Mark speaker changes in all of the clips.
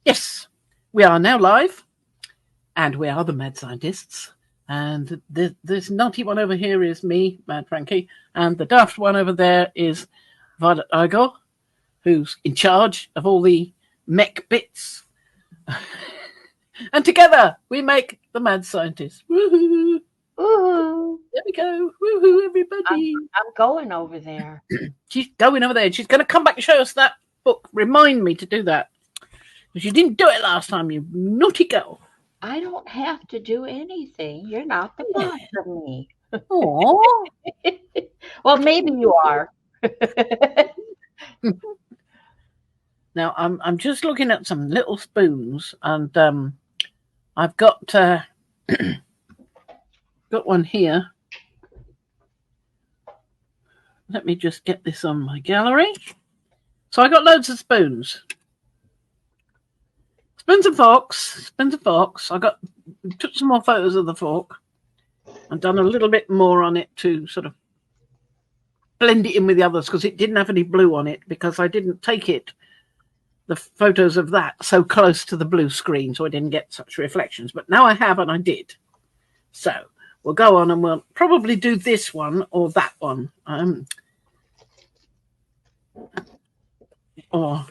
Speaker 1: Yes, we are now live, and we are the Mad Scientists. And this nutty one over here is me, Mad Frankie, and the daft one over there is Violet Igor, who's in charge of all the mech bits. And together we make the Mad Scientists. Woohoo!
Speaker 2: Woohoo!
Speaker 1: There we go. Woohoo, everybody.
Speaker 2: I'm going over there.
Speaker 1: She's going over there. She's going to come back and show us that book. Remind me to do that. Because you didn't do it last time, you naughty girl.
Speaker 2: I don't have to do anything. You're not the boss of me.
Speaker 1: Aww.
Speaker 2: Well, maybe you are.
Speaker 1: Now, I'm just looking at some little spoons, and I've got got one here. Let me just get this on my gallery. So I got loads of spoons. Spoons and forks. I took some more photos of the fork and done a little bit more on it to sort of blend it in with the others, because it didn't have any blue on it, because I didn't take the photos of that so close to the blue screen, so I didn't get such reflections. But now I have, and I did. So we'll go on, and we'll probably do this one or that one. Well,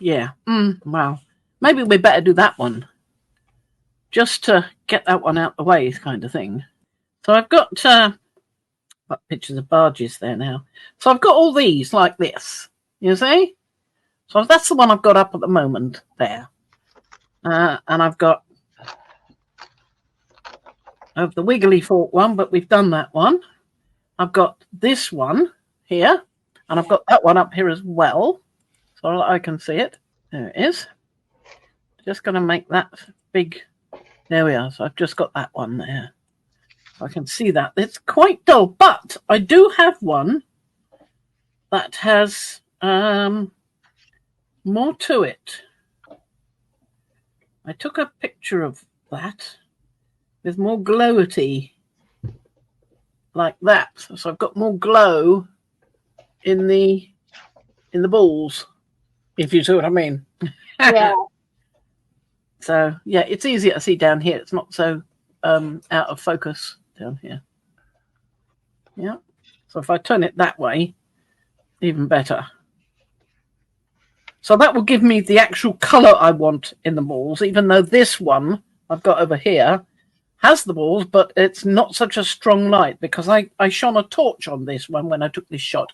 Speaker 1: maybe we better do that one, just to get that one out the way, kind of thing. So I've got pictures of barges there now. So I've got all these like this, you see? So that's the one I've got up at the moment there. And I've got the wiggly fork one, but we've done that one. I've got this one here, and I've got that one up here as well, so I can see it. There it is. Just going to make that big. There we are. So I've just got that one there. I can see that. It's quite dull, but I do have one that has more to it. I took a picture of that with more glowy like that. So I've got more glow in the balls, if you see what I mean.
Speaker 2: Yeah.
Speaker 1: So yeah, it's easier to see down here. It's not so out of focus down here. Yeah. So if I turn it that way, even better. So that will give me the actual color I want in the balls, even though this one I've got over here has the balls, but it's not such a strong light, because I shone a torch on this one when I took this shot,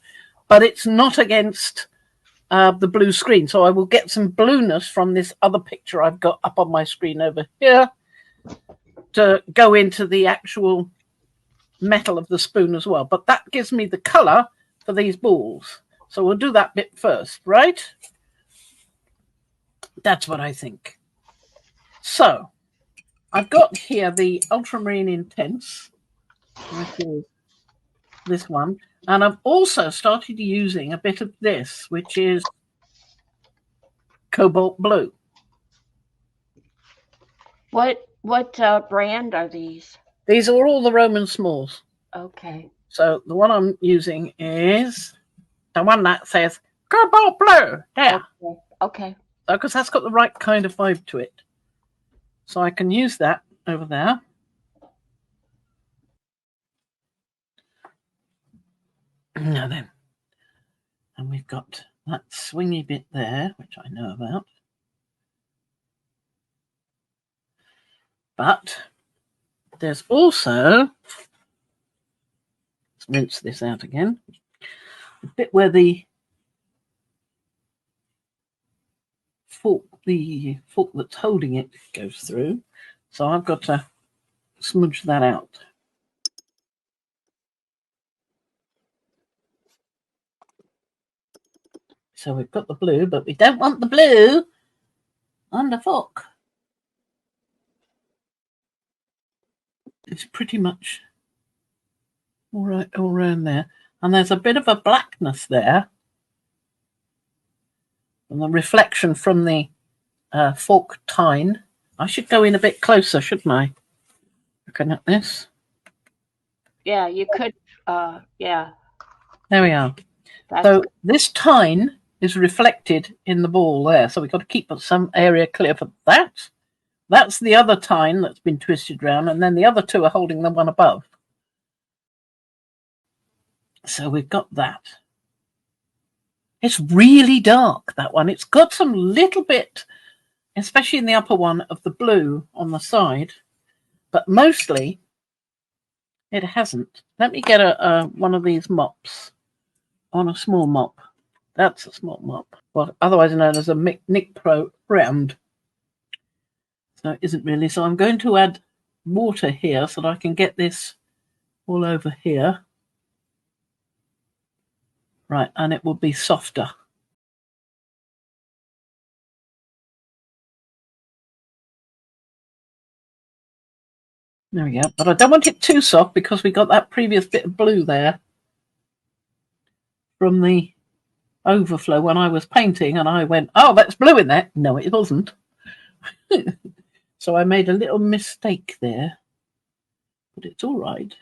Speaker 1: but it's not against the blue screen. So I will get some blueness from this other picture I've got up on my screen over here to go into the actual metal of the spoon as well. But that gives me the color for these balls. So we'll do that bit first, right? That's what I think. So I've got here the Ultramarine Intense, which is this one. And I've also started using a bit of this, which is Cobalt Blue.
Speaker 2: What brand are these?
Speaker 1: These are all the Roman Smalls.
Speaker 2: Okay.
Speaker 1: So the one I'm using is the one that says Cobalt Blue. There.
Speaker 2: Okay.
Speaker 1: Because that's got the right kind of vibe to it. So I can use that over there. Now then. And we've got that swingy bit there, which I know about. But there's also, let's rinse this out again, a bit where the fork that's holding it goes through. So I've got to smudge that out. So we've got the blue, but we don't want the blue on the fork. It's pretty much all right all around there. And there's a bit of a blackness there. And the reflection from the fork tine. I should go in a bit closer, shouldn't I? Looking at this.
Speaker 2: Yeah, you could. Yeah.
Speaker 1: There we are. So this tine is reflected in the ball there. So we've got to keep some area clear for that. That's the other tine that's been twisted round, and then the other two are holding the one above. So we've got that. It's really dark, that one. It's got some little bit, especially in the upper one, of the blue on the side, but mostly it hasn't. Let me get one of these mops on a small mop. That's a small mop, well, otherwise known as a Nick Pro round. So it isn't really. So I'm going to add water here so that I can get this all over here. Right, and it will be softer. There we go. But I don't want it too soft because we got that previous bit of blue there from the overflow when I was painting, and I went, oh, that's blue in there. No, it wasn't. So I made a little mistake there, but it's all right.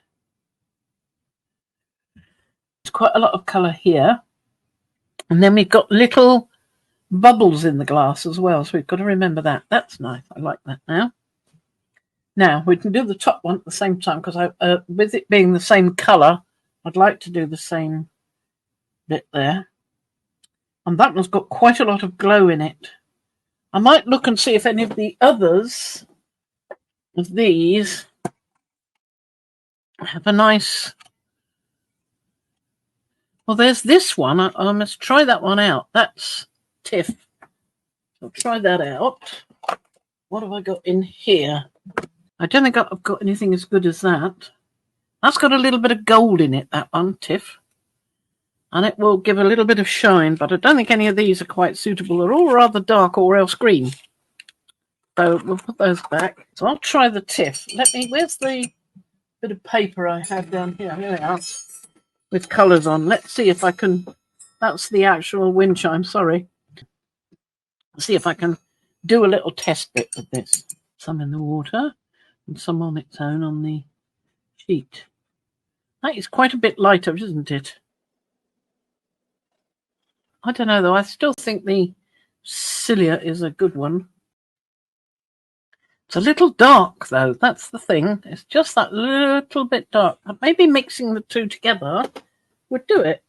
Speaker 1: There's quite a lot of colour here. And then we've got little bubbles in the glass as well, so we've got to remember that. That's nice. I like that now. Now, we can do the top one at the same time because with it being the same colour, I'd like to do the same bit there. And that one's got quite a lot of glow in it. I might look and see if any of the others of these have a nice... Well, there's this one. I must try that one out. That's Tiff. I'll try that out. What have I got in here? I don't think I've got anything as good as that. That's got a little bit of gold in it, that one, Tiff. And it will give a little bit of shine, but I don't think any of these are quite suitable. They're all rather dark or else green. So we'll put those back. So I'll try the Tiff. Where's the bit of paper I had down here? Here we are. With colours on. Let's see if I can... That's the actual wind chime, sorry. Let's see if I can do a little test bit with this. Some in the water and some on its own on the sheet. That is quite a bit lighter, isn't it? I don't know, though. I still think the cilia is a good one. It's a little dark, though. That's the thing. It's just that little bit dark. Maybe mixing the two together would do it.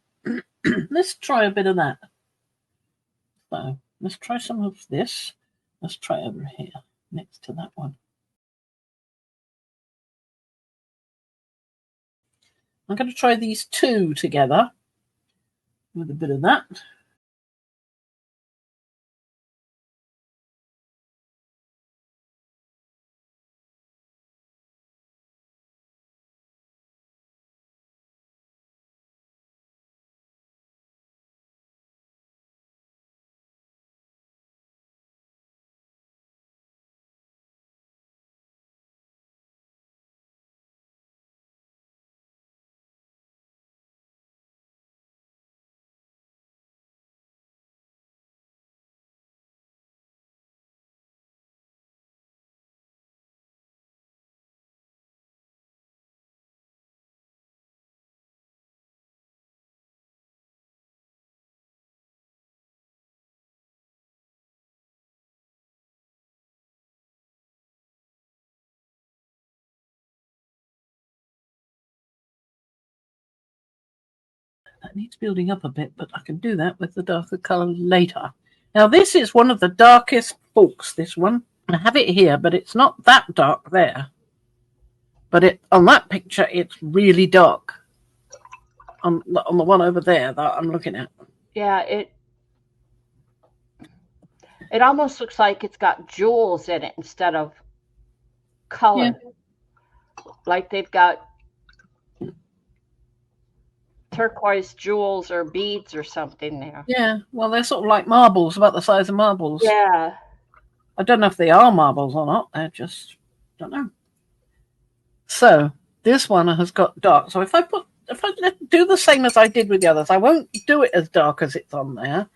Speaker 1: Let's try a bit of that. So let's try some of this. Let's try over here next to that one. I'm going to try these two together with a bit of that. That needs building up a bit, but I can do that with the darker colour later. Now, this is one of the darkest forks, this one. I have it here, but it's not that dark there. But on that picture, it's really dark. On the one over there that I'm looking at.
Speaker 2: Yeah, it almost looks like it's got jewels in it instead of color. Yeah. Like they've got turquoise jewels or beads or something there.
Speaker 1: Yeah, well, they're sort of like marbles, about the size of marbles.
Speaker 2: Yeah.
Speaker 1: I don't know if they are marbles or not. I just don't know. So this one has got dark. So if I do the same as I did with the others, I won't do it as dark as it's on there.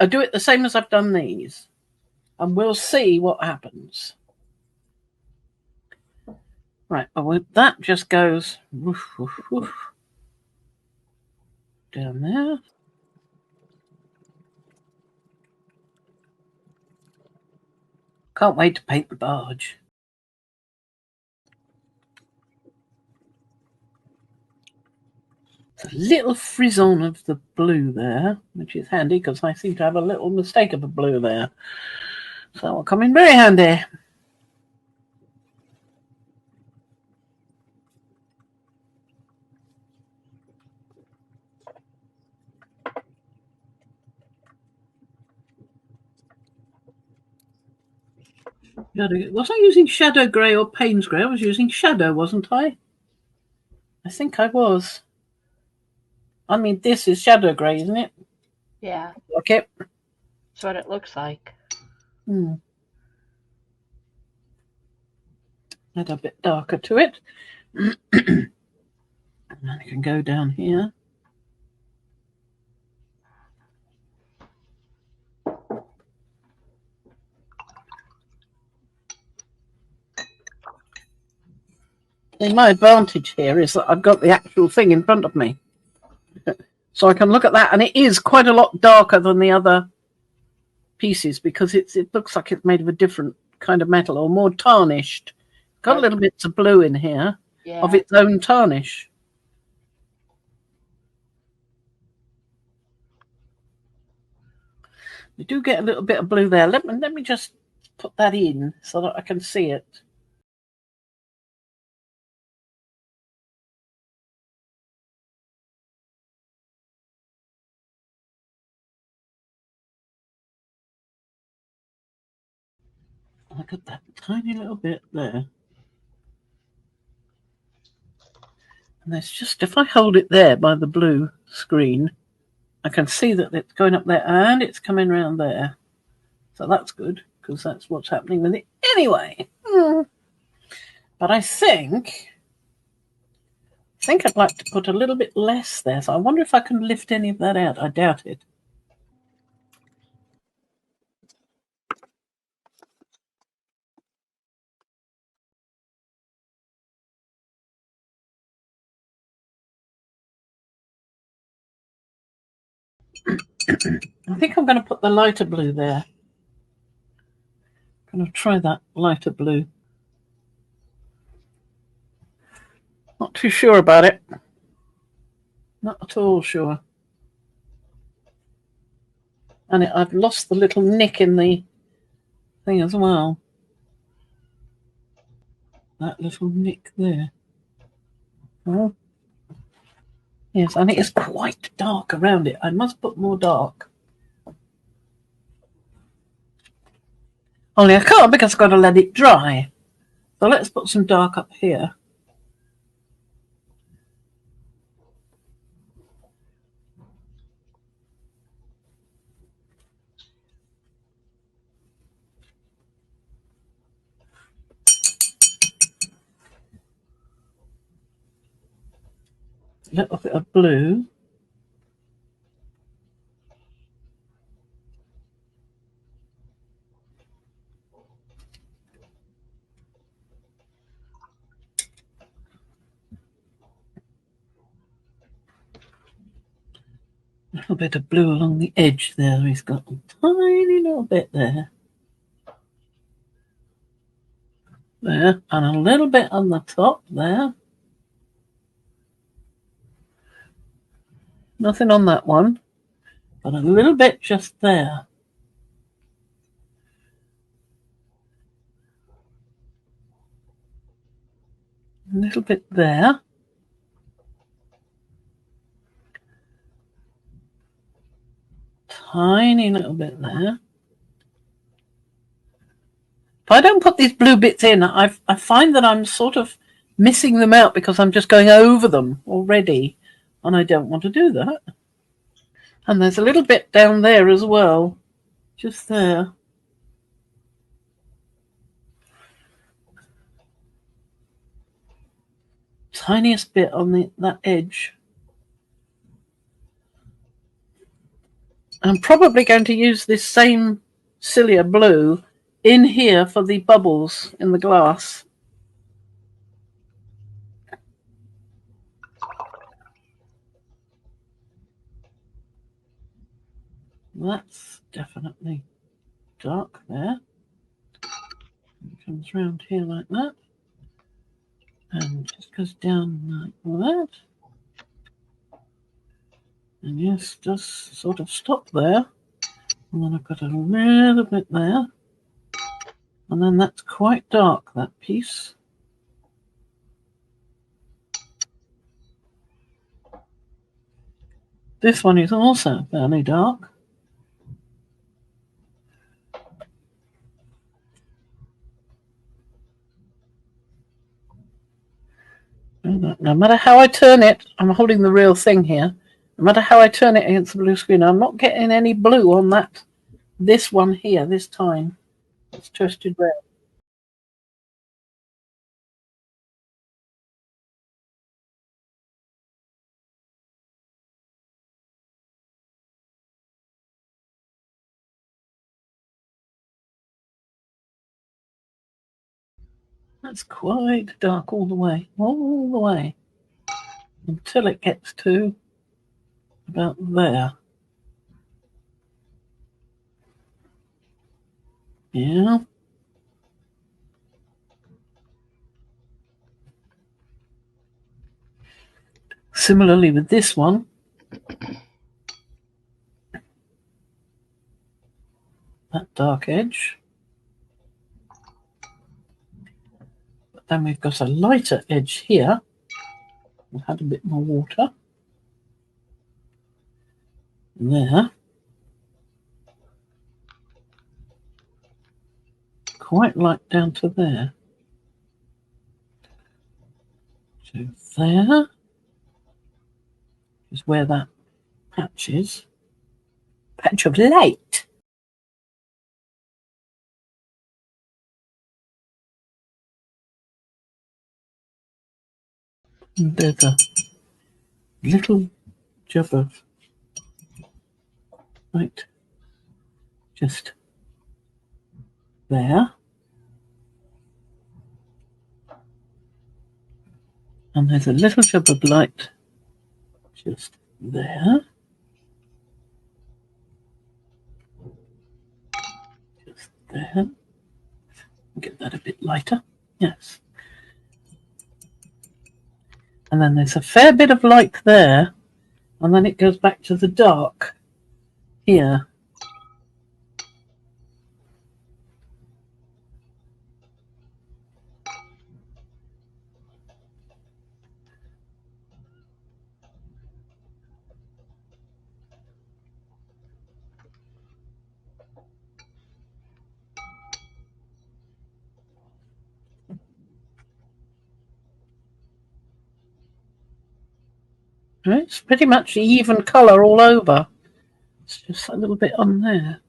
Speaker 1: I do it the same as I've done these, and we'll see what happens. Right, well, that just goes woof, woof, woof, down there. Can't wait to paint the barge. It's a little frisson of the blue there, which is handy because I seem to have a little mistake of a blue there. So that will come in very handy. Was I using shadow grey or Payne's grey? I was using shadow, wasn't I? I think I was. I mean, this is shadow grey, isn't it?
Speaker 2: Yeah.
Speaker 1: Okay.
Speaker 2: That's what it looks like.
Speaker 1: Add a bit darker to it. And then I can go down here. And my advantage here is that I've got the actual thing in front of me. So I can look at that, and it is quite a lot darker than the other pieces because it looks like it's made of a different kind of metal or more tarnished. Got little bits of blue in here of its own tarnish. You do get a little bit of blue there. Let me just put that in so that I can see it. I got that tiny little bit there. And there's just, if I hold it there by the blue screen, I can see that it's going up there and it's coming around there. So that's good because that's what's happening with it anyway. But I think I'd like to put a little bit less there. So I wonder if I can lift any of that out. I doubt it. I think I'm going to put the lighter blue there. I'm going to try that lighter blue. Not too sure about it. Not at all sure. And I've lost the little nick in the thing as well. That little nick there. Oh. Yes, and it is quite dark around it. I must put more dark. Only I can't because I've got to let it dry. So let's put some dark up here. A little bit of blue. A little bit of blue along the edge there. He's got a tiny little bit there. There. And a little bit on the top there. Nothing on that one. But a little bit just there. A little bit there. Tiny little bit there. If I don't put these blue bits in, I find that I'm sort of missing them out because I'm just going over them already. And I don't want to do that. And there's a little bit down there as well. Just there. Tiniest bit on that edge. I'm probably going to use this same Cilia blue in here for the bubbles in the glass. That's definitely dark there. It comes round here like that. And just goes down like that. And yes, just sort of stop there. And then I've got a little bit there. And then that's quite dark, that piece. This one is also fairly dark. No matter how I turn it, I'm holding the real thing here. No matter how I turn it against the blue screen, I'm not getting any blue on that. This one here, this time. It's toasted red. That's quite dark all the way. Until it gets to about there. Yeah. Similarly with this one. That dark edge. But then we've got a lighter edge here. We've had a bit more water. There. Quite light down to there. So there is where that patch is. Patch of light. And there's a little jab of light just there. And there's a little jab of light just there. Just there. Get that a bit lighter. Yes. And then there's a fair bit of light there. And then it goes back to the dark here. It's pretty much even colour all over. It's just a little bit on there.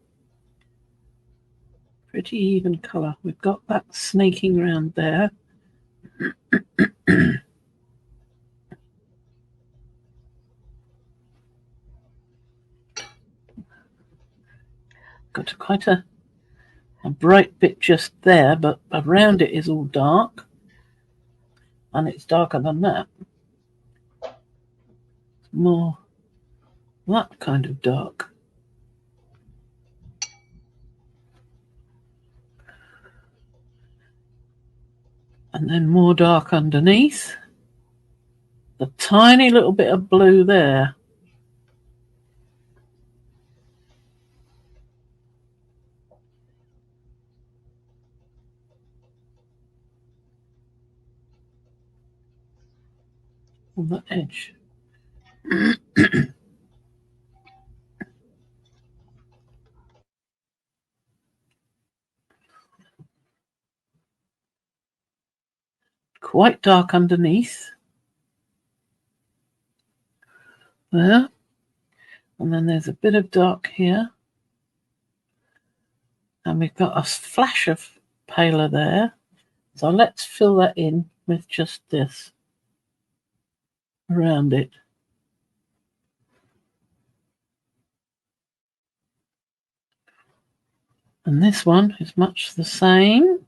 Speaker 1: Pretty even colour. We've got that snaking around there. Got quite a bright bit just there, but around it is all dark. And it's darker than that. It's more that kind of dark. And then more dark underneath. A tiny little bit of blue there. On the edge. Quite dark underneath. There. And then there's a bit of dark here. And we've got a flash of paler there. So let's fill that in with just this around it. And this one is much the same.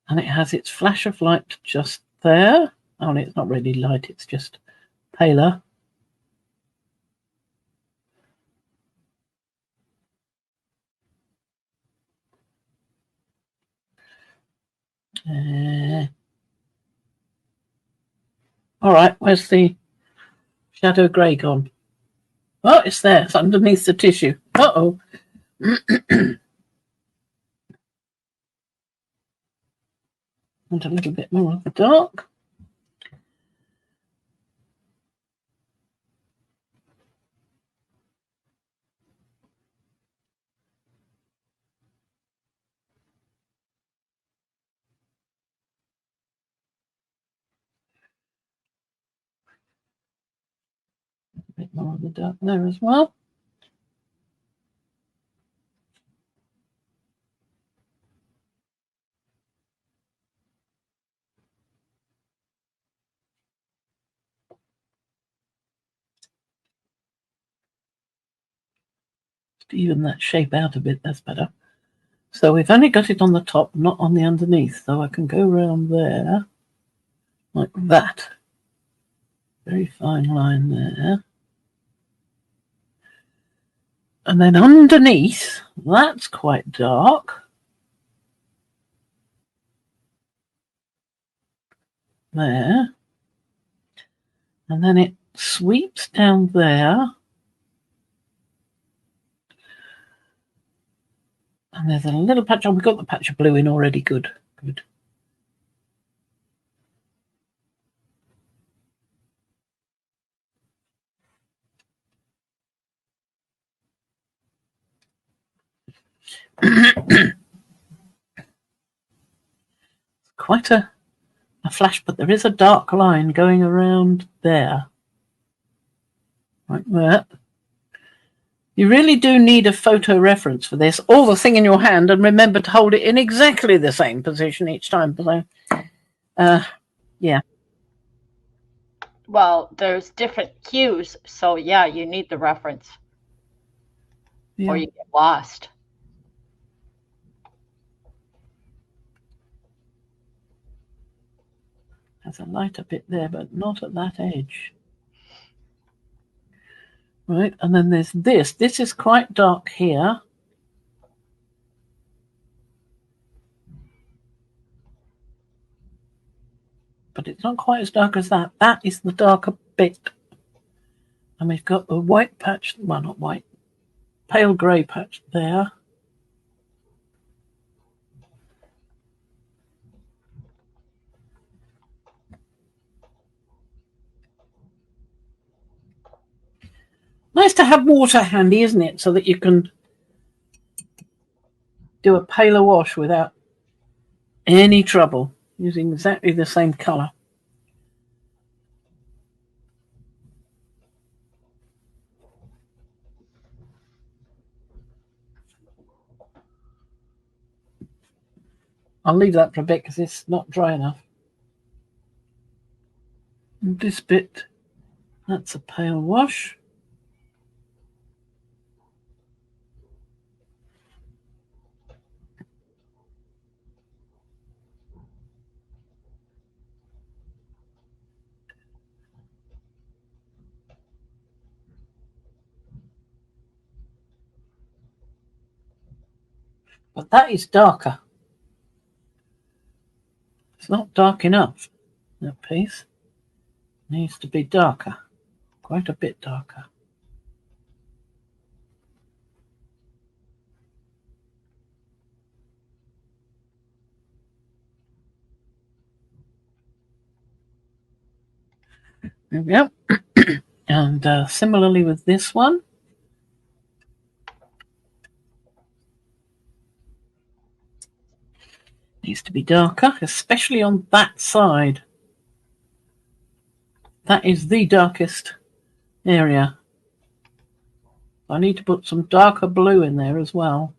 Speaker 1: And it has its flash of light just there. Oh, it's not really light, it's just paler. All right, where's the shadow grey gone? Oh, it's there. It's underneath the tissue. Uh-oh. And a little bit more of the dark. A bit more of the dark there as well. To even that shape out a bit, that's better. So we've only got it on the top, not on the underneath. So I can go around there like that. Very fine line there. And then underneath, that's quite dark. There. And then it sweeps down there. And there's a little patch. Oh, we've got the patch of blue in already. Good. Good. Quite a flash, but there is a dark line going around there. Like that. You really do need a photo reference for this, or the thing in your hand, and remember to hold it in exactly the same position each time. So, yeah.
Speaker 2: Well, there's different cues, so yeah, you need the reference,
Speaker 1: Yeah.
Speaker 2: or you get lost.
Speaker 1: There's a lighter bit there, but not at that edge. Right, and then there's this. This is quite dark here. But it's not quite as dark as that. That is the darker bit. And we've got the white patch, well, not white, pale grey patch there. Nice to have water handy, isn't it? So that you can do a paler wash without any trouble, using exactly the same colour. I'll leave that for a bit because it's not dry enough. And this bit, that's a pale wash. But that is darker. It's not dark enough. That piece needs to be darker, quite a bit darker. There we go. And similarly with this one. Needs to be darker, especially on that side. That is the darkest area. I need to put some darker blue in there as well.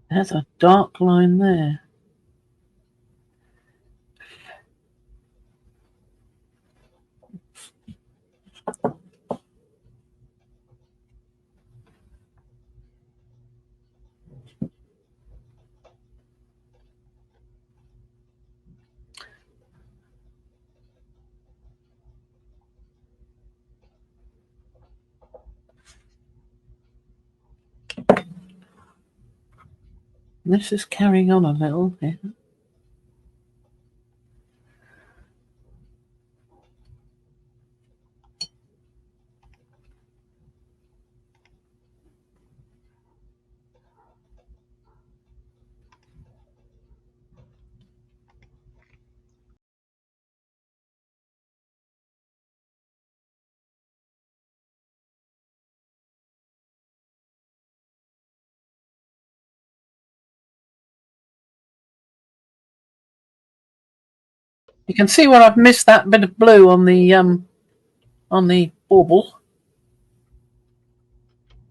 Speaker 1: There's a dark line there. This is carrying on a little here. You can see where I've missed that bit of blue on the bauble.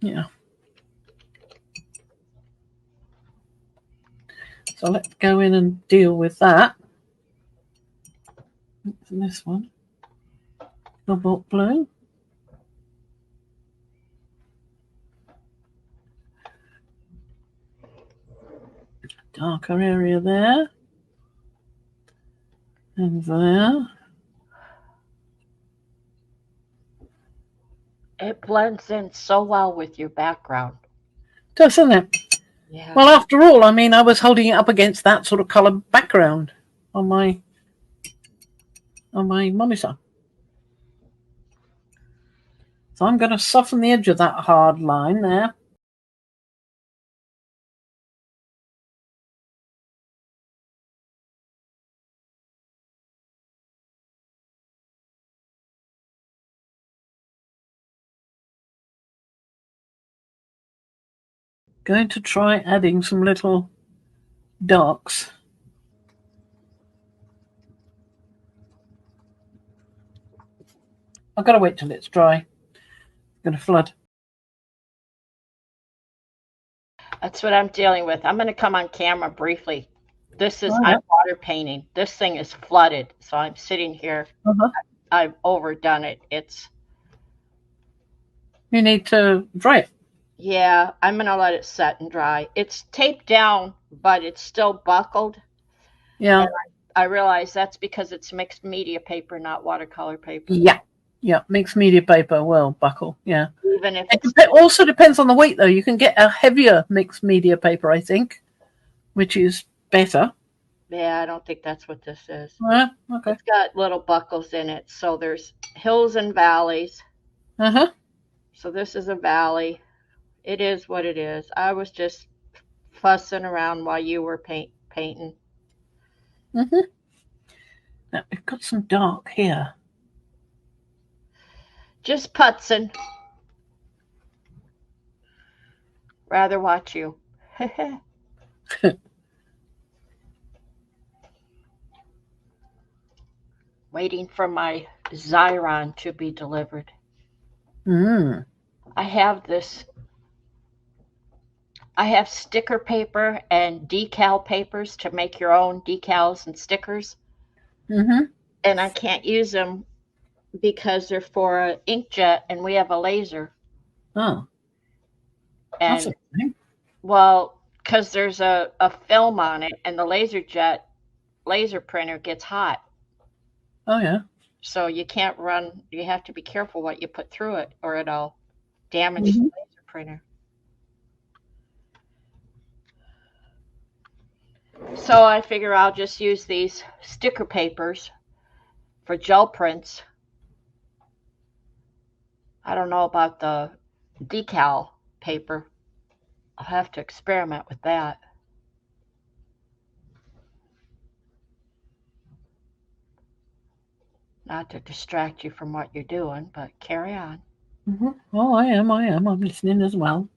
Speaker 1: Yeah. So let's go in and deal with that. This one. Cobalt blue. Darker area there. And there.
Speaker 2: It blends in so well with your background.
Speaker 1: Doesn't it?
Speaker 2: Yeah.
Speaker 1: Well, after all, I mean, I was holding it up against that sort of colour background on my monitor. So I'm going to soften the edge of that hard line there. Going to try adding some little darks. I've got to wait till it's dry. It's going to flood.
Speaker 2: That's what I'm dealing with. I'm going to come on camera briefly. This is,
Speaker 1: yeah.
Speaker 2: I'm water painting. This thing is flooded. So I'm sitting here. I've overdone it.
Speaker 1: You need to dry it.
Speaker 2: Yeah, I'm going to let it set and dry. It's taped down, but it's still buckled.
Speaker 1: Yeah.
Speaker 2: And I realize that's because it's mixed media paper, not watercolor paper.
Speaker 1: Yeah. Yeah, mixed media paper will buckle. Yeah.
Speaker 2: Even if
Speaker 1: it also depends on the weight, though. You can get a heavier mixed media paper, I think, which is better.
Speaker 2: Yeah, I don't think that's what this is.
Speaker 1: Okay.
Speaker 2: It's got little buckles in it. So there's hills and valleys. So this is a valley. It is what it is. I was just fussing around while you were painting.
Speaker 1: Now, we've got some dark here.
Speaker 2: Just putzing. Rather watch you. Waiting for my Xyron to be delivered. I have sticker paper and decal papers to make your own decals and stickers. And I can't use them because they're for an inkjet and we have a laser.
Speaker 1: Oh.
Speaker 2: And well, because there's a film on it and the laser printer gets hot.
Speaker 1: Oh, yeah.
Speaker 2: So you can't run, you have to be careful what you put through it or it'll damage the laser printer. So I figure I'll just use these sticker papers for gel prints. I don't know about the decal paper. I'll have to experiment with that. Not to distract you from what you're doing, but carry on.
Speaker 1: Oh, I am. I'm listening as well.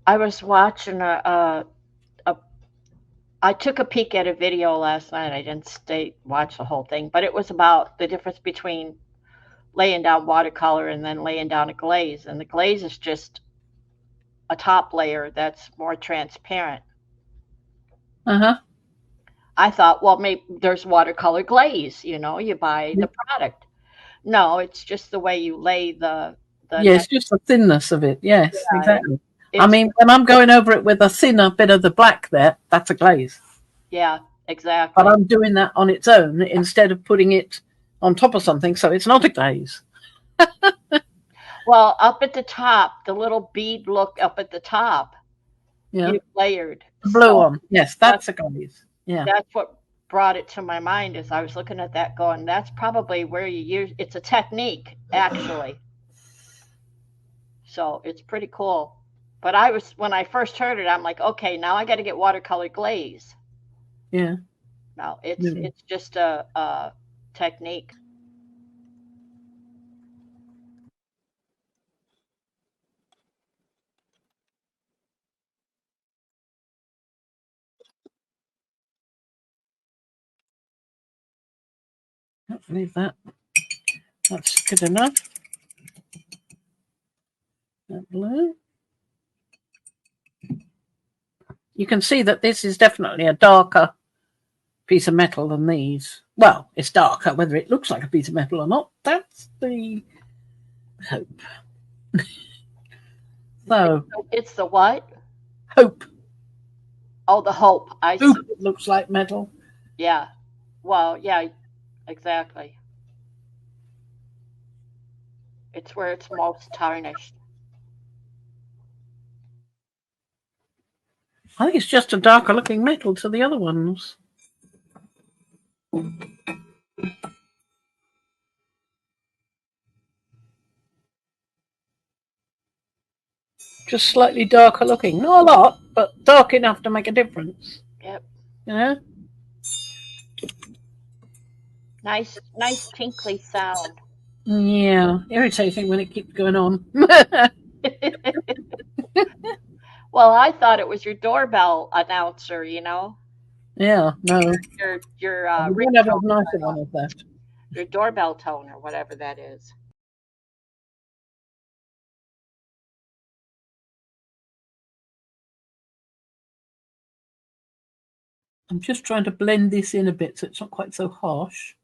Speaker 2: I was watching I took a peek at a video last night. I didn't watch the whole thing, but it was about the difference between laying down watercolor and then laying down a glaze. And the glaze is just a top layer that's more transparent. I thought, well, maybe there's watercolor glaze, you buy the product. No, it's just the way you lay the
Speaker 1: Yeah,
Speaker 2: next.
Speaker 1: it's just the thinness of it. Yes,
Speaker 2: Yeah,
Speaker 1: exactly. I
Speaker 2: it's
Speaker 1: mean, when I'm going over it with a thinner bit of the black there, that's a glaze.
Speaker 2: yeah,
Speaker 1: But
Speaker 2: exactly.
Speaker 1: I'm doing that on its own instead of putting it on top of something, so it's not a glaze.
Speaker 2: Well, up at the top, the little bead look up at the top,
Speaker 1: Yeah,
Speaker 2: you've layered.
Speaker 1: the blue
Speaker 2: So
Speaker 1: one. Yes,
Speaker 2: that's
Speaker 1: that's a glaze. Yeah,
Speaker 2: that's what brought it to my mind as I was looking at that going, that's probably where you use it's a technique actually. So it's pretty cool. But I was when I first heard it, I'm like, okay, now I got to get watercolor glaze.
Speaker 1: yeah.
Speaker 2: No,
Speaker 1: Mm.
Speaker 2: it's just a technique.
Speaker 1: Leave that. That's good enough. That blue. You can see that this is definitely a darker piece of metal than these. Well, it's darker. Whether it looks like a piece of metal or not, that's the hope. So,
Speaker 2: It's the what?
Speaker 1: hope.
Speaker 2: Oh, the hope. I
Speaker 1: Hope
Speaker 2: see.
Speaker 1: it looks like metal.
Speaker 2: Yeah. Well, yeah, exactly. It's where it's most tarnished.
Speaker 1: I think it's just a darker looking metal to the other ones. Just slightly darker looking. Not a lot, but dark enough to make a difference.
Speaker 2: Yep.
Speaker 1: You know?
Speaker 2: Nice, nice tinkly sound.
Speaker 1: Yeah. Irritating when it keeps going on.
Speaker 2: Well, I thought it was your doorbell announcer, you know,
Speaker 1: Yeah, no.
Speaker 2: your
Speaker 1: We don't have
Speaker 2: ringtone,
Speaker 1: a nicer one of that.
Speaker 2: your doorbell tone, or whatever that is.
Speaker 1: I'm just trying to blend this in a bit so it's not quite so harsh.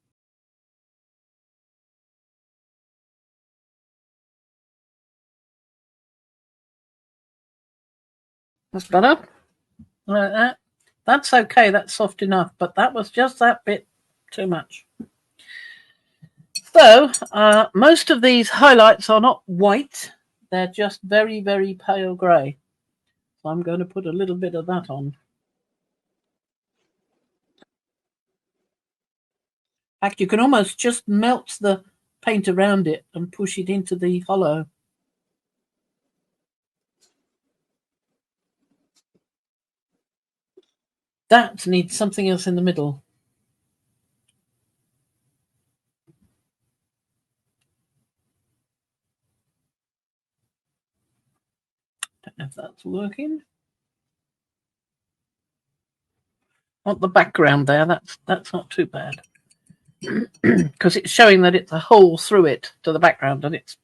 Speaker 1: That's better. Like that. That's okay. That's soft enough. But that was just that bit too much. So, most of these highlights are not white. They're just very, very pale grey. So I'm going to put a little bit of that on. In fact, you can almost just melt the paint around it and push it into the hollow. That needs something else in the middle. Don't know if that's working. Want the background there. That's not too bad because it's showing that it's a hole through it to the background, and it's.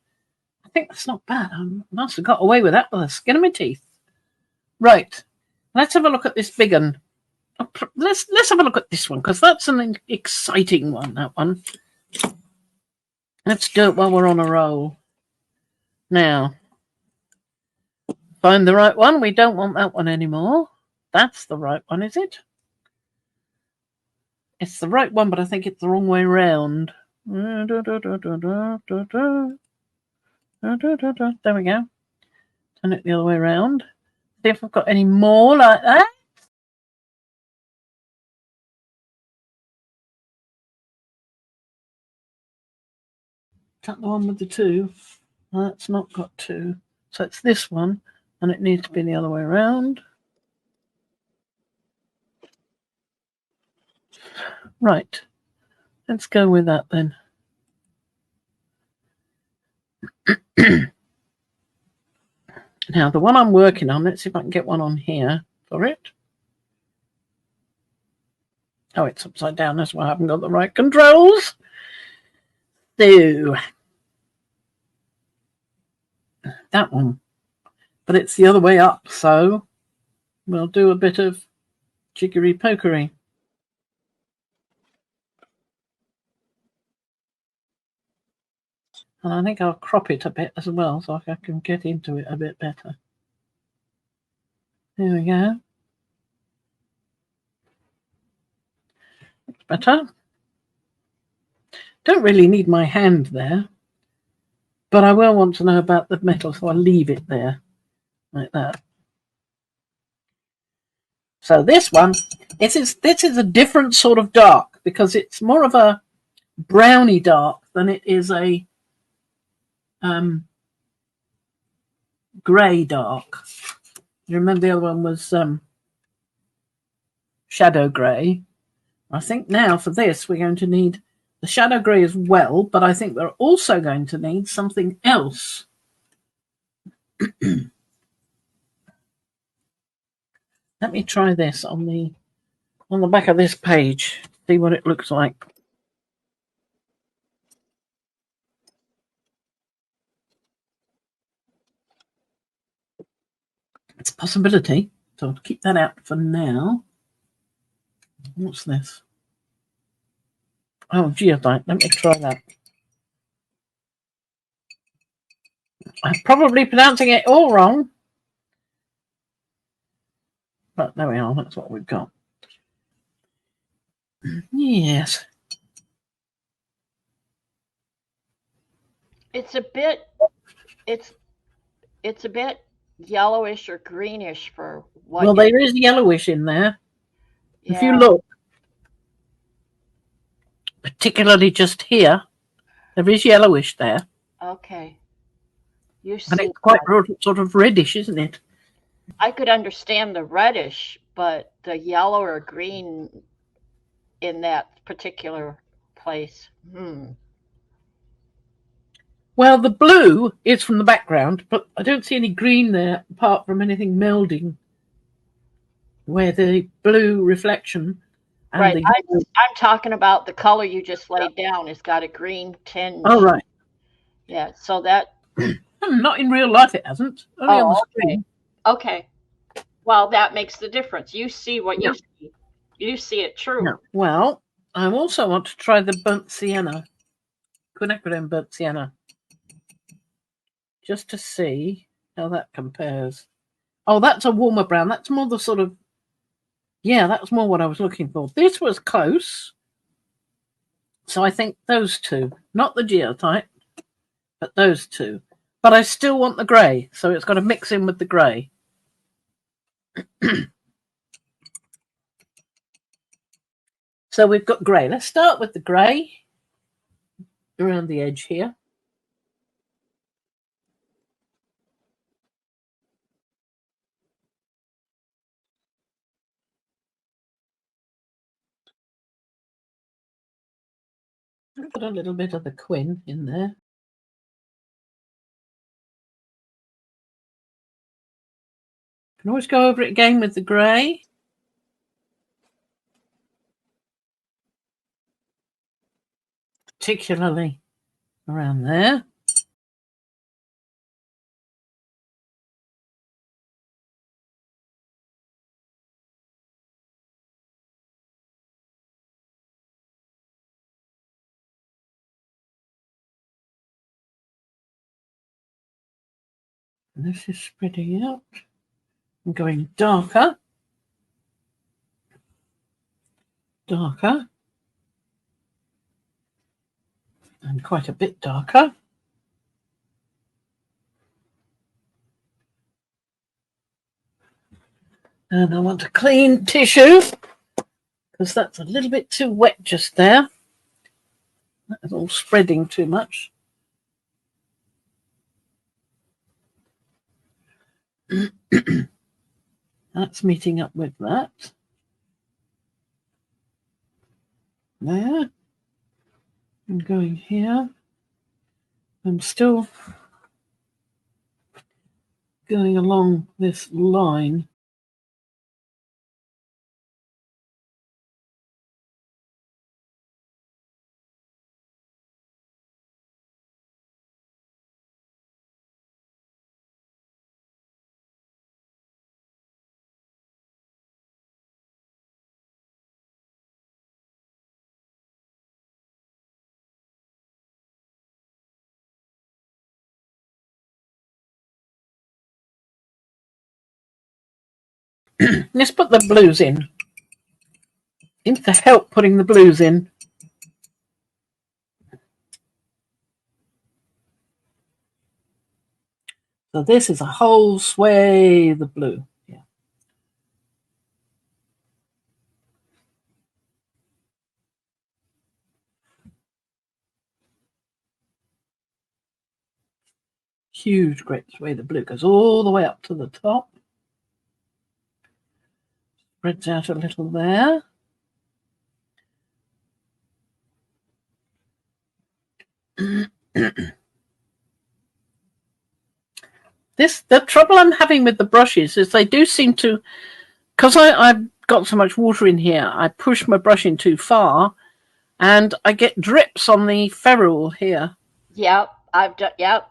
Speaker 1: I think that's not bad. I must have got away with that with the skin of my teeth. Right. Let's have a look at this big one. Let's have a look at this one because that's an exciting one. That one. Let's do it while we're on a roll. Now, find the right one. We don't want that one anymore. That's the right one, is it? It's the right one, but I think it's the wrong way round. There we go. Turn it the other way around. See if I've got any more like that. Is that the one with the two? That's not got two. So it's this one, and it needs to be the other way around. Right. Let's go with that then. Now, the one I'm working on, let's see if I can get one on here for it. Oh, it's upside down. That's why I haven't got the right controls. So, that one. But it's the other way up, so we'll do a bit of jiggery pokery. And I think I'll crop it a bit as well so I can get into it a bit better. There we go. It's better. Don't really need my hand there, but I will want to know about the metal, so I'll leave it there like that. So this one, this is a different sort of dark because it's more of a browny dark than it is a grey dark. You remember the other one was shadow grey. I think now for this we're going to need the shadow grey as well, but I think we're also going to need something else. Let me try this on the back of this page, see what it looks like. It's a possibility, so I'll keep that out for now. What's this? Oh, geodite. Let me try that. I'm probably pronouncing it all wrong, but there we are. That's what we've got. Yes.
Speaker 2: It's a bit it's a bit yellowish or greenish for what
Speaker 1: Well,
Speaker 2: you're.
Speaker 1: there is yellowish in there. If you
Speaker 2: Yeah.
Speaker 1: look, particularly just here, there is yellowish there.
Speaker 2: Okay. You
Speaker 1: And
Speaker 2: see
Speaker 1: it's quite
Speaker 2: that.
Speaker 1: sort of reddish, isn't it?
Speaker 2: I could understand the reddish, but the yellow or green in that particular place.
Speaker 1: Well, the blue is from the background, but I don't see any green there apart from anything melding where the blue reflection and
Speaker 2: Right.
Speaker 1: the yellow.
Speaker 2: I'm talking about the color you just laid down. It's got a green
Speaker 1: Oh,
Speaker 2: tinge.
Speaker 1: right.
Speaker 2: Yeah. So that.
Speaker 1: Not in real life, it hasn't. Only on the
Speaker 2: Oh, okay.
Speaker 1: screen.
Speaker 2: Okay. Well, that makes the difference. You see what
Speaker 1: Yeah.
Speaker 2: you see. You see it
Speaker 1: Yeah.
Speaker 2: true.
Speaker 1: Well, I also want to try the burnt sienna, quinacridone burnt sienna, just to see how that compares. Oh, that's a warmer brown. That's more the sort of, yeah, that's more what I was looking for. This was close. So I think those two, not the geotype, but those two. But I still want the grey, so it's got to mix in with the grey. So we've got grey. Let's start with the grey around the edge here. Put a little bit of the quin in there. Can always go over it again with the grey. Particularly around there. And this is spreading out and going darker, darker, and quite a bit darker. And I want a clean tissue because that's a little bit too wet just there. That is all spreading too much. That's meeting up with that. There. And going here. I'm still going along this line. Let's put the blues in. You need to help putting the blues in. So this is a whole swathe of blue. Yeah. Huge, great swathe of blue. Goes all the way up to the top. Spreads out a little there. The trouble I'm having with the brushes is they do seem to, because I've got so much water in here, I push my brush in too far and I get drips on the ferrule here.
Speaker 2: Yep, I've done. Yep,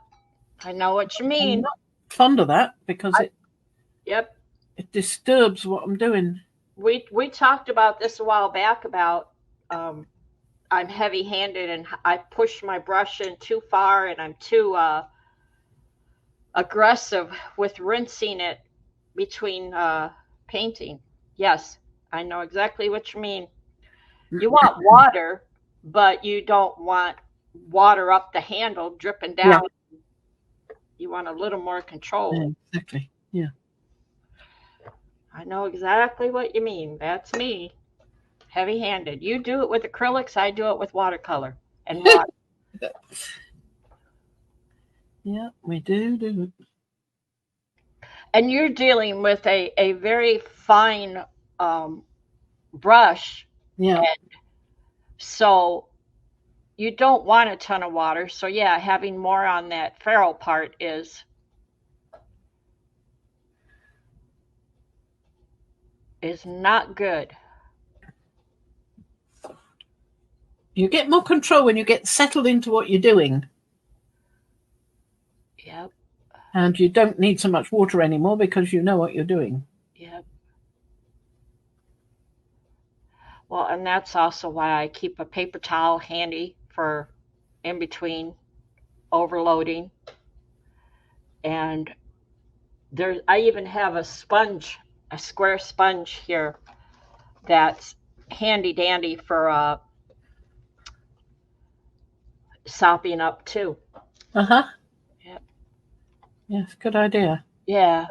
Speaker 2: I know what you mean.
Speaker 1: I'm not fond of that because
Speaker 2: Yep,
Speaker 1: it disturbs what I'm doing.
Speaker 2: we talked about this a while back about I'm heavy-handed and I push my brush in too far and I'm too aggressive with rinsing it between painting. Yes, I know exactly what you mean. You want water, but you don't want water up the handle dripping down.
Speaker 1: Yeah.
Speaker 2: You want a little more control.
Speaker 1: Yeah, exactly. Yeah.
Speaker 2: I know exactly what you mean. That's me. Heavy-handed. You do it with acrylics, I do it with watercolor and water.
Speaker 1: Yeah, we do.
Speaker 2: And you're dealing with a very fine brush.
Speaker 1: Yeah.
Speaker 2: And so you don't want a ton of water. So yeah, having more on that ferrule part is not good.
Speaker 1: You get more control when you get settled into what you're doing.
Speaker 2: Yep.
Speaker 1: And you don't need so much water anymore because you know what you're doing.
Speaker 2: Yep. Well, and that's also why I keep a paper towel handy for in between overloading. And I even have a sponge, a square sponge here that's handy dandy for sopping up too.
Speaker 1: Uh-huh.
Speaker 2: Yep.
Speaker 1: Yes, good idea.
Speaker 2: Yeah.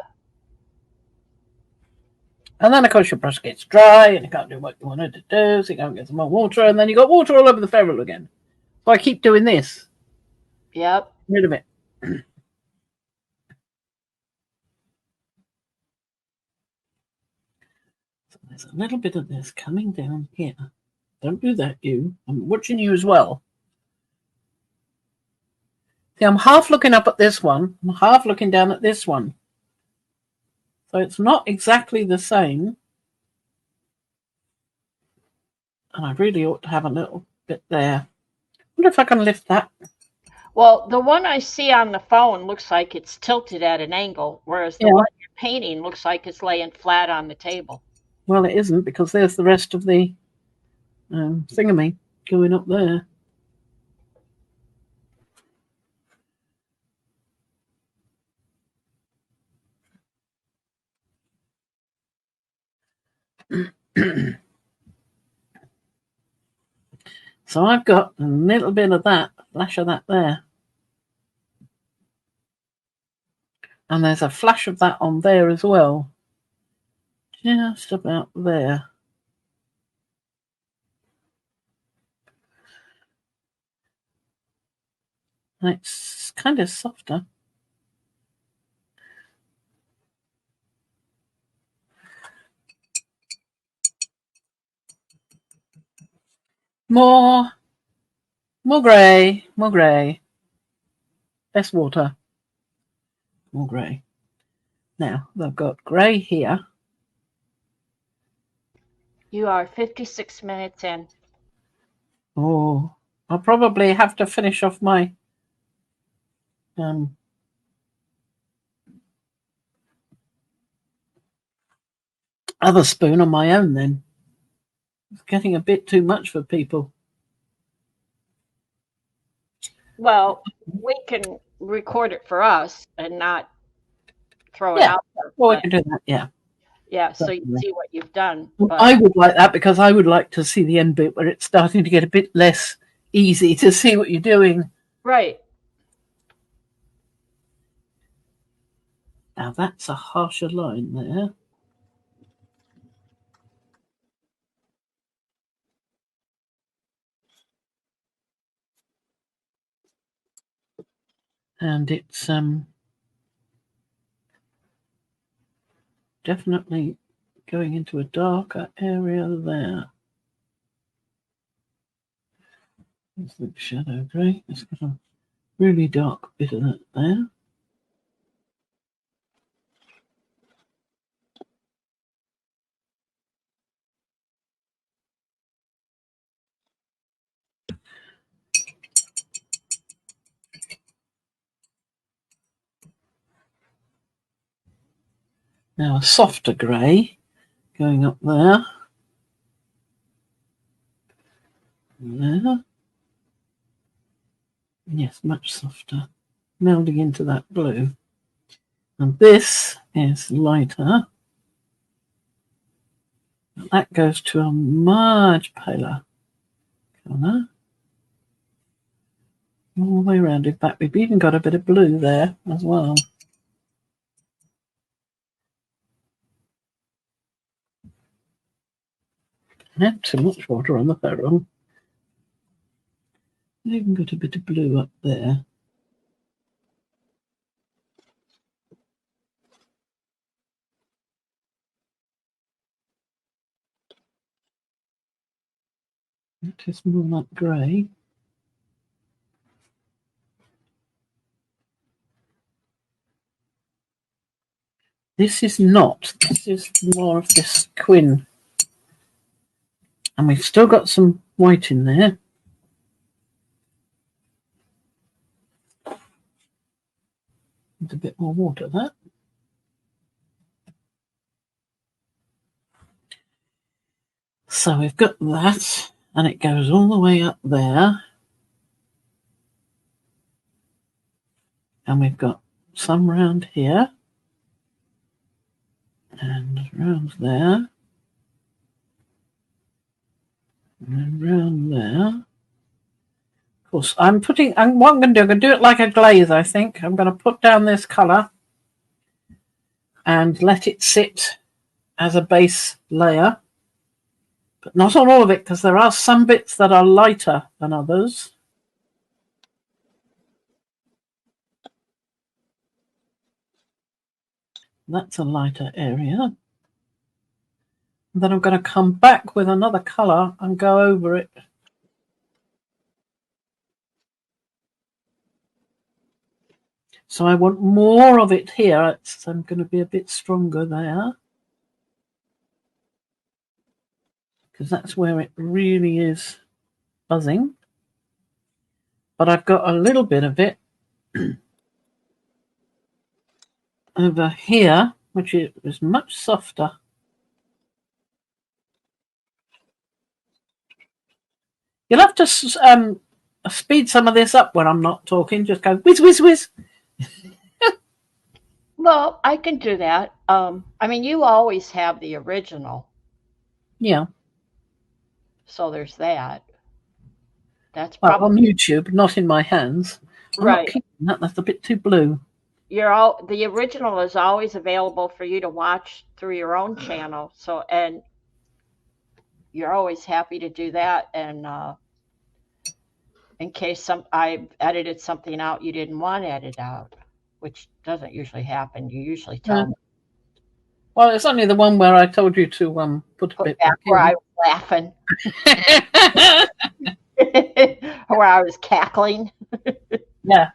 Speaker 1: And then, of course, your brush gets dry and you can't do what you wanted to do, so you can't get some more water, and then you got water all over the ferrule again. So I keep doing this.
Speaker 2: Yep.
Speaker 1: Rid of it. So there's a little bit of this coming down here. Don't do that, you. I'm watching you as well. See, I'm half looking up at this one. I'm half looking down at this one. So it's not exactly the same. And I really ought to have a little bit there. I wonder if I can lift that.
Speaker 2: Well, the one I see on the phone looks like it's tilted at an angle, whereas the one you're painting looks like it's laying flat on the table.
Speaker 1: Well, it isn't, because there's the rest of the thingamy going up there. So I've got a little bit of that, a flash of that there. And there's a flash of that on there as well. Just about there. And it's kind of softer. More grey, more grey. Less water. More grey. Now, I've got grey here.
Speaker 2: You are 56 minutes in.
Speaker 1: Oh, I'll probably have to finish off my other spoon on my own then. It's getting a bit too much for people.
Speaker 2: Well, we can record it for us and not throw it
Speaker 1: Yeah.
Speaker 2: out there.
Speaker 1: Well, we can do that, yeah.
Speaker 2: Yeah, so you see what you've done. But
Speaker 1: I would like that because I would like to see the end bit where it's starting to get a bit less easy to see what you're doing.
Speaker 2: right.
Speaker 1: Now that's a harsher line there. And it's definitely going into a darker area there. There's the shadow grey. It's got a really dark bit of that there. Now a softer grey going up there. There. Yes, much softer. Melding into that blue. And this is lighter. That goes to a much paler colour. All the way around. In fact, we've even got a bit of blue there as well. Not too much water on the barrel. We've even got a bit of blue up there. That is more like grey. This is not. This is more of this quin. And we've still got some white in there. There's a bit more water there. So we've got that, and it goes all the way up there. And we've got some round here. And round there. And round there. Of course, what I'm going to do, I'm going to do it like a glaze, I think. I'm going to put down this colour and let it sit as a base layer. But not on all of it, because there are some bits that are lighter than others. That's a lighter area. And then I'm going to come back with another colour and go over it. So I want more of it here. I'm going to be a bit stronger there. Because that's where it really is buzzing. But I've got a little bit of it over here, which is much softer. You'll have to speed some of this up when I'm not talking. Just go whiz, whiz, whiz.
Speaker 2: Well, I can do that. I mean, you always have the original,
Speaker 1: Yeah.
Speaker 2: so there's that. That's
Speaker 1: Well, on
Speaker 2: probably
Speaker 1: YouTube, not in my hands. I'm not
Speaker 2: right.
Speaker 1: keeping that. That's a bit too blue.
Speaker 2: The original is always available for you to watch through your own channel. So, and you're always happy to do that. And in case I've edited something out you didn't want edited out, which doesn't usually happen. You usually tell me.
Speaker 1: Well, it's only the one where I told you to put a bit back
Speaker 2: where
Speaker 1: in.
Speaker 2: I was laughing, where I was cackling.
Speaker 1: Yeah.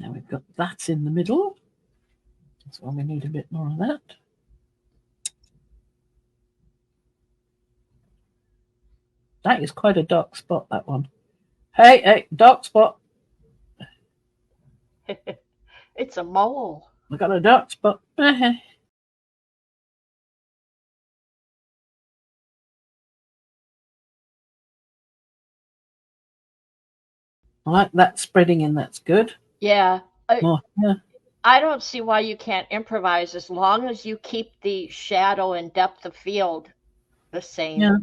Speaker 1: Now we've got that in the middle. That's why we need a bit more of that. That is quite a dark spot, that one. Hey, dark spot.
Speaker 2: It's a mole.
Speaker 1: I got a dark spot. I like that spreading in. That's good.
Speaker 2: Yeah.
Speaker 1: More. Yeah.
Speaker 2: I don't see why you can't improvise as long as you keep the shadow and depth of field the same.
Speaker 1: Yeah.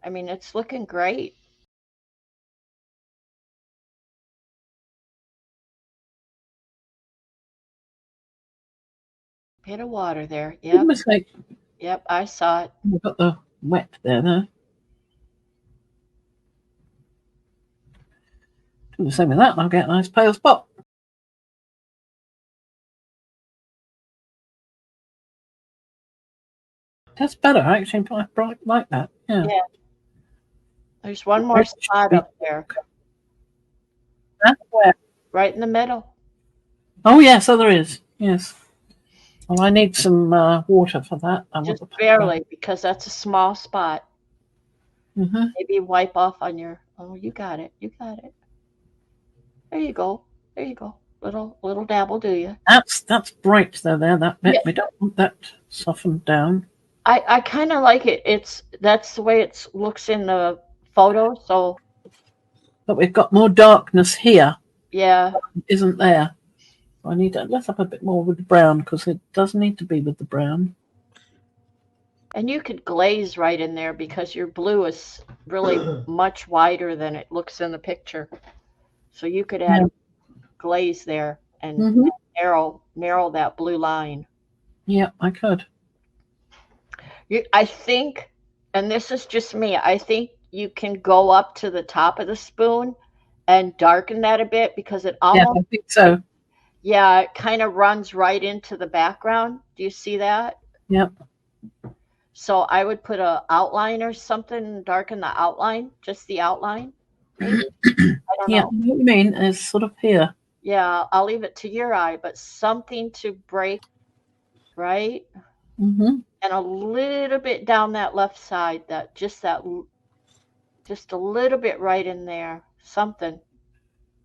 Speaker 2: I mean, it's looking great. Bit of water there.
Speaker 1: Good
Speaker 2: Yep.
Speaker 1: mistake.
Speaker 2: Yep, I saw it.
Speaker 1: We've got the wet there, though. Do the same with that, and I'll get a nice pale spot. That's better. I actually like that. Yeah.
Speaker 2: Yeah. There's one more spot up there.
Speaker 1: Where?
Speaker 2: Right in the middle.
Speaker 1: Oh, yes, so there is. Yes. Well, I need some water for that.
Speaker 2: Just barely, because that's a small spot.
Speaker 1: Mm-hmm.
Speaker 2: Maybe wipe off on your. Oh, you got it. You got it. There you go. There you go. Little dab will do you.
Speaker 1: That's bright though. There, that bit.
Speaker 2: Yeah.
Speaker 1: We don't want that softened down.
Speaker 2: I kind of like it. That's the way it looks in the photo. So.
Speaker 1: But we've got more darkness here.
Speaker 2: Yeah.
Speaker 1: Isn't there? I need to let up a bit more with the brown because it does need to be with the brown.
Speaker 2: And you could glaze right in there because your blue is really much wider than it looks in the picture. So you could add glaze there and narrow that blue line.
Speaker 1: Yeah, I could.
Speaker 2: I think, and this is just me, I think you can go up to the top of the spoon and darken that a bit because it almost.
Speaker 1: Yeah, I think so.
Speaker 2: Yeah, it kind of runs right into the background. Do you see that?
Speaker 1: Yep.
Speaker 2: So I would put a outline or something, darken the outline, just the outline. Maybe. I don't know.
Speaker 1: What you mean is sort of here.
Speaker 2: Yeah, I'll leave it to your eye, but something to break, right?
Speaker 1: Mm-hmm.
Speaker 2: And a little bit down that left side, just a little bit right in there. Something.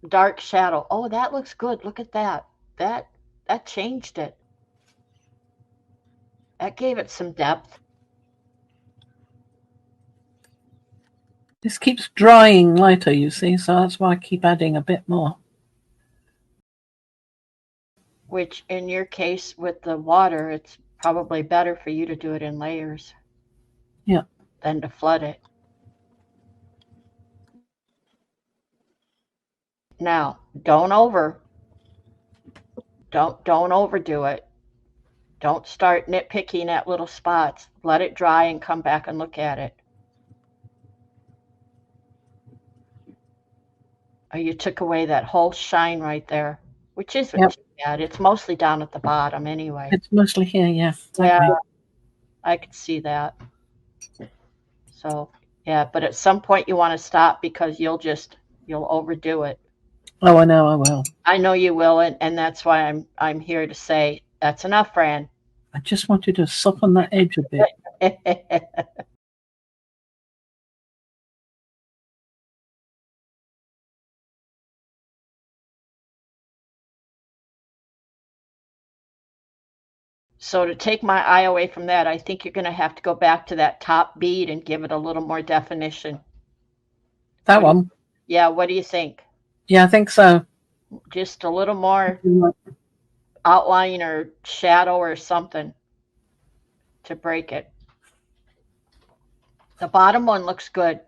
Speaker 2: Dark shadow. Oh, that looks good. Look at that. That changed it. That gave it some depth.
Speaker 1: This keeps drying lighter, you see, so that's why I keep adding a bit more.
Speaker 2: Which, in your case, with the water, it's probably better for you to do it in layers.
Speaker 1: Yeah.
Speaker 2: Than to flood it. Now, don't overdo it. Don't start nitpicking at little spots. Let it dry and come back and look at it. Or you took away that whole shine right there, which isn't too bad. It's mostly down at the bottom anyway.
Speaker 1: It's mostly here, yeah. Exactly.
Speaker 2: Yeah, I could see that. So, yeah, but at some point you want to stop because you'll overdo it.
Speaker 1: Oh, I know I will.
Speaker 2: I know you will, and that's why I'm here to say that's enough, Fran.
Speaker 1: I just wanted to soften that edge a bit.
Speaker 2: So to take my eye away from that, I think you're going to have to go back to that top bead and give it a little more definition.
Speaker 1: That one?
Speaker 2: Yeah, what do you think?
Speaker 1: Yeah, I think so.
Speaker 2: Just a little more outline or shadow or something to break it. The bottom one looks good.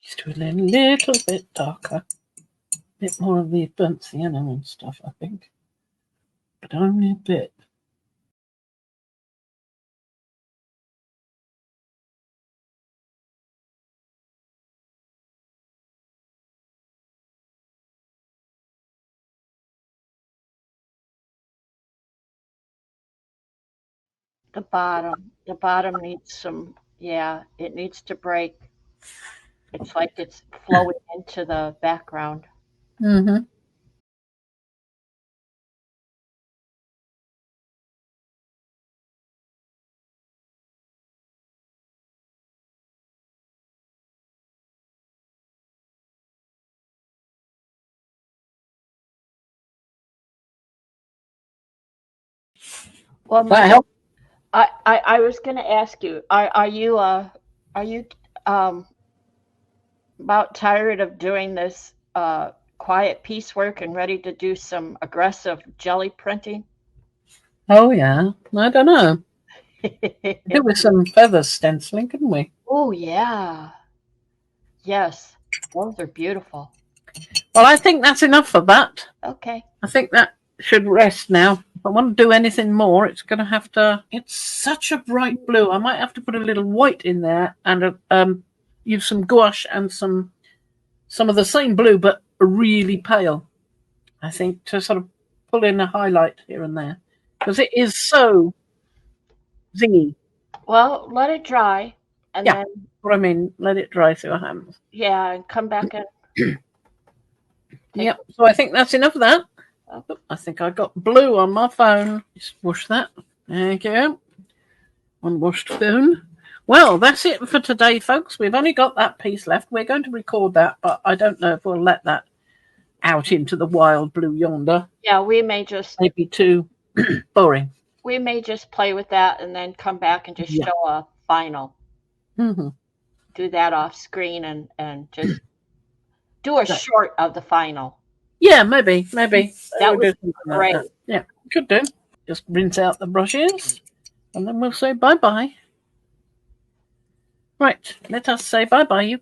Speaker 1: Just do it a little bit darker. A bit more of the burnt sienna and stuff, I think. But only a bit.
Speaker 2: The bottom needs some, yeah, it needs to break. It's like it's flowing into the background.
Speaker 1: Mm-hmm.
Speaker 2: Well,
Speaker 1: That helps.
Speaker 2: I was going to ask you, are you about tired of doing this quiet piecework and ready to do some aggressive jelly printing?
Speaker 1: Oh, yeah. I don't know. Do with some feather stenciling, couldn't we?
Speaker 2: Oh, yeah. Yes. Those are beautiful.
Speaker 1: Well, I think that's enough for that.
Speaker 2: Okay.
Speaker 1: I think that should rest now. If I want to do anything more, it's going to have to. It's such a bright blue. I might have to put a little white in there and use some gouache and some of the same blue, but really pale. I think to sort of pull in a highlight here and there because it is so zingy.
Speaker 2: Well, let it dry and
Speaker 1: Yeah,
Speaker 2: then,
Speaker 1: what I mean. Let it dry through your hands.
Speaker 2: yeah, and come back and take.
Speaker 1: Yep. So I think that's enough of that.
Speaker 2: Oh,
Speaker 1: I think I got blue on my phone. Just wash that. There you go. Unwashed phone. Well, that's it for today, folks. We've only got that piece left. We're going to record that, but I don't know if we'll let that out into the wild blue yonder.
Speaker 2: yeah,
Speaker 1: Maybe too boring.
Speaker 2: we may just play with that and then come back and just
Speaker 1: Yeah.
Speaker 2: show a final.
Speaker 1: Mm-hmm.
Speaker 2: Do that off screen and just do a short of the final.
Speaker 1: Yeah, maybe.
Speaker 2: That
Speaker 1: We'll
Speaker 2: would
Speaker 1: do
Speaker 2: be
Speaker 1: something like
Speaker 2: great.
Speaker 1: that. Yeah, could do. Just rinse out the brushes, and then we'll say bye-bye. Right, let us say bye-bye. You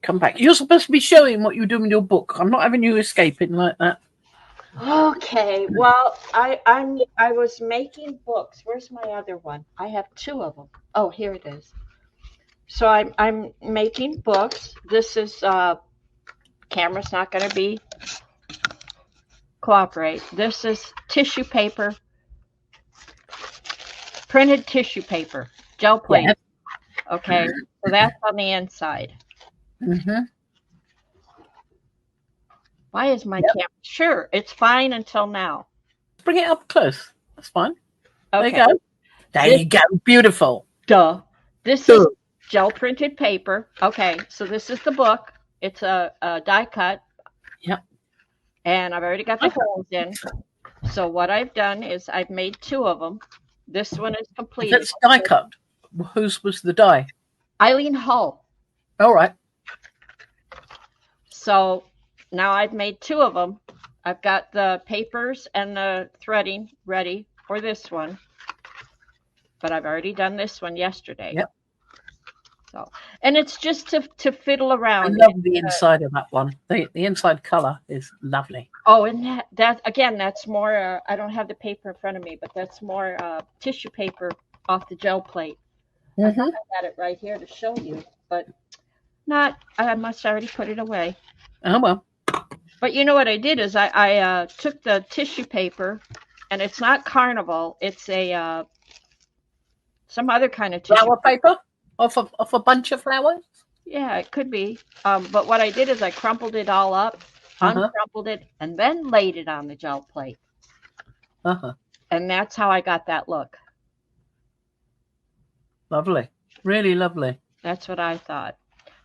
Speaker 1: come back. You're supposed to be showing what you do in your book. I'm not having you escaping like that.
Speaker 2: Okay. Well, I was making books. Where's my other one? I have two of them. Oh, here it is. So I'm making books. This is camera's not going to be cooperate. This is tissue paper, printed tissue paper, gel plate.
Speaker 1: Yeah.
Speaker 2: Okay. So that's on the inside.
Speaker 1: Mm-hmm.
Speaker 2: Why is my
Speaker 1: Yep.
Speaker 2: camera? Sure, it's fine until now.
Speaker 1: Bring it up close. That's fine.
Speaker 2: Okay.
Speaker 1: There you go. There you go. Beautiful.
Speaker 2: Duh. This is gel printed paper. Okay, so this is the book. It's a die cut.
Speaker 1: Yep.
Speaker 2: And I've already got the holes in. So what I've done is I've made two of them. This one is complete.
Speaker 1: That's die cut. Whose was the die?
Speaker 2: Eileen Hull.
Speaker 1: All right.
Speaker 2: So now I've made two of them. I've got the papers and the threading ready for this one. But I've already done this one yesterday.
Speaker 1: Yep.
Speaker 2: So, and it's just to fiddle around.
Speaker 1: I love the inside of that one. The inside color is lovely.
Speaker 2: Oh, and that again, that's more. I don't have the paper in front of me, but that's more tissue paper off the gel plate.
Speaker 1: Mm-hmm.
Speaker 2: I had it right here to show you, but not. I must already put it away.
Speaker 1: Oh well.
Speaker 2: But you know what I did is I took the tissue paper, and it's not Carnival. It's a some other kind of tissue
Speaker 1: Flower paper off a bunch of flowers.
Speaker 2: Yeah, it could be. But what I did is I crumpled it all up, uncrumpled it, and then laid it on the gel plate.
Speaker 1: Uh-huh.
Speaker 2: And that's how I got that look.
Speaker 1: Lovely. Really lovely.
Speaker 2: That's what I thought.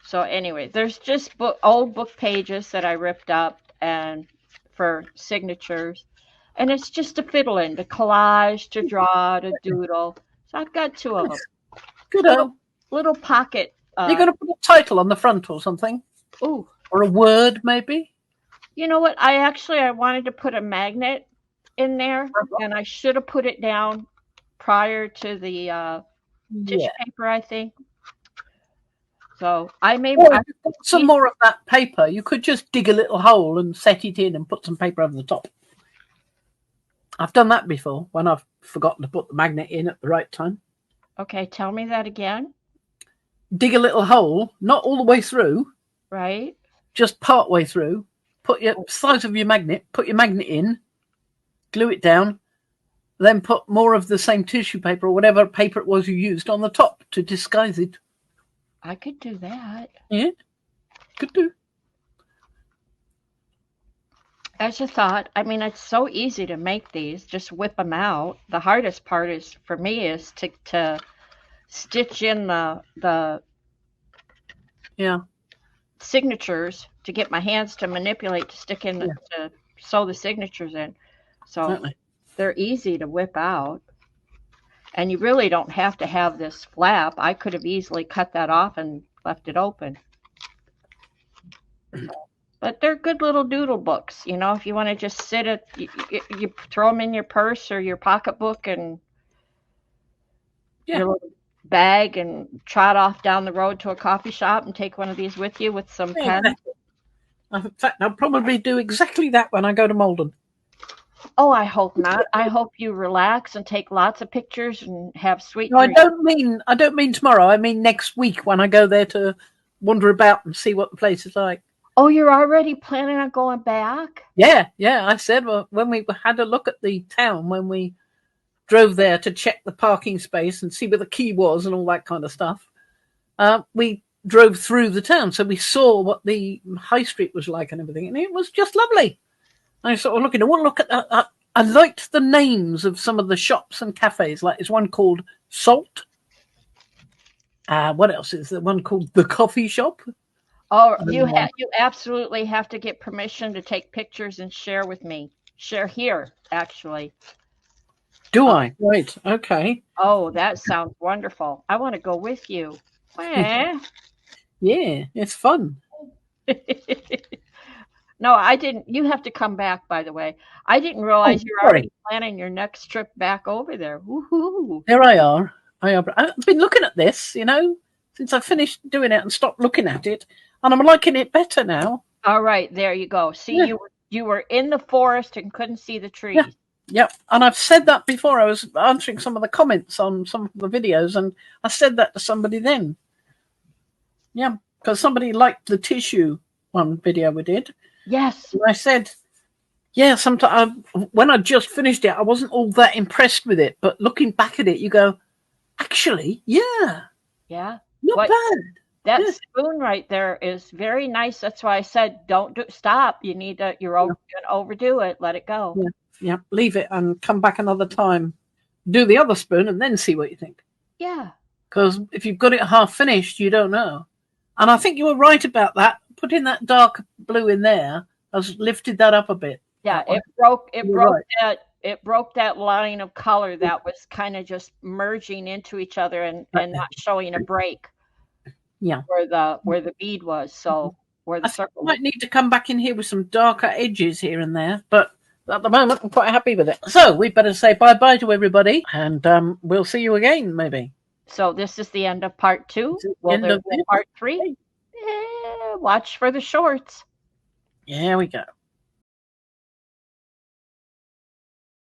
Speaker 2: So anyway, there's just old book pages that I ripped up and for signatures. And it's just to fiddle in, to collage, to draw, to doodle. So I've got two of them.
Speaker 1: Good.
Speaker 2: Little pocket.
Speaker 1: You're going to put a title on the front or something?
Speaker 2: Ooh.
Speaker 1: Or a word, maybe?
Speaker 2: You know what? I wanted to put a magnet in there, and I should have put it down prior to the tissue paper, I think. So I may
Speaker 1: Or if you've got some more of that paper, you could just dig a little hole and set it in and put some paper over the top. I've done that before when I've forgotten to put the magnet in at the right time.
Speaker 2: Okay, tell me that again.
Speaker 1: Dig a little hole, not all the way through,
Speaker 2: Right.
Speaker 1: just part way through. Put your size of your magnet, put your magnet in, glue it down, then put more of the same tissue paper or whatever paper it was you used on the top to disguise it.
Speaker 2: I could do that.
Speaker 1: Yeah, could do.
Speaker 2: As a thought, I mean, it's so easy to make these. Just whip them out. The hardest part is for me is to stitch in the
Speaker 1: Yeah,
Speaker 2: signatures to get my hands to manipulate to stick in to sew the signatures in. So
Speaker 1: certainly.
Speaker 2: they're easy to whip out. And you really don't have to have this flap. I could have easily cut that off and left it open. But they're good little doodle books. You know, if you want to just sit at, you throw them in your purse or your pocketbook and your little bag and trot off down the road to a coffee shop and take one of these with you with some pens.
Speaker 1: Exactly. In fact, I'll probably do exactly that when I go to Malden.
Speaker 2: Oh, I hope not. I hope you relax and take lots of pictures and have sweet.
Speaker 1: No, I don't mean tomorrow. I mean next week when I go there to wander about and see what the place is like.
Speaker 2: Oh, you're already planning on going back?
Speaker 1: Yeah. I said when we had a look at the town when we drove there to check the parking space and see where the key was and all that kind of stuff. We drove through the town, so we saw what the high street was like and everything, and it was just lovely. I was sort of looking. I want to look at that. I liked the names of some of the shops and cafes. Like there's one called Salt. What else is there? One called The Coffee Shop.
Speaker 2: Oh, you absolutely have to get permission to take pictures and share with me. Share here, actually.
Speaker 1: Do I? Right. Okay.
Speaker 2: Oh, that sounds wonderful. I want to go with you.
Speaker 1: Yeah, it's fun.
Speaker 2: No, I didn't. You have to come back, by the way. I didn't realize you're already planning your next trip back over there. Woohoo!
Speaker 1: There I are. I've been looking at this, since I finished doing it and stopped looking at it, and I'm liking it better now.
Speaker 2: All right, there you go. See, you were in the forest and couldn't see the trees.
Speaker 1: Yep. And I've said that before. I was answering some of the comments on some of the videos, and I said that to somebody then. Yeah, because somebody liked the tissue one video we did.
Speaker 2: Yes.
Speaker 1: And I said, yeah, sometimes when I just finished it, I wasn't all that impressed with it. But looking back at it, you go, actually, yeah.
Speaker 2: Yeah.
Speaker 1: Not bad.
Speaker 2: That spoon right there is very nice. That's why I said, stop. You need to, you're going to overdo it. Let it go.
Speaker 1: Yeah. Leave it and come back another time. Do the other spoon and then see what you think.
Speaker 2: Yeah.
Speaker 1: Because if you've got it half finished, you don't know. And I think you were right about that. Putting that dark blue in there has lifted that up a bit.
Speaker 2: Yeah, it broke that line of color that was kind of just merging into each other and not showing a break.
Speaker 1: Yeah.
Speaker 2: Where the bead was. So where the circle
Speaker 1: might need to come back in here with some darker edges here and there, but at the moment I'm quite happy with it. So we better say bye-bye to everybody, and we'll see you again maybe.
Speaker 2: So this is the end of part 2. Will there be part 3? Yeah, watch for the shorts.
Speaker 1: Here we go.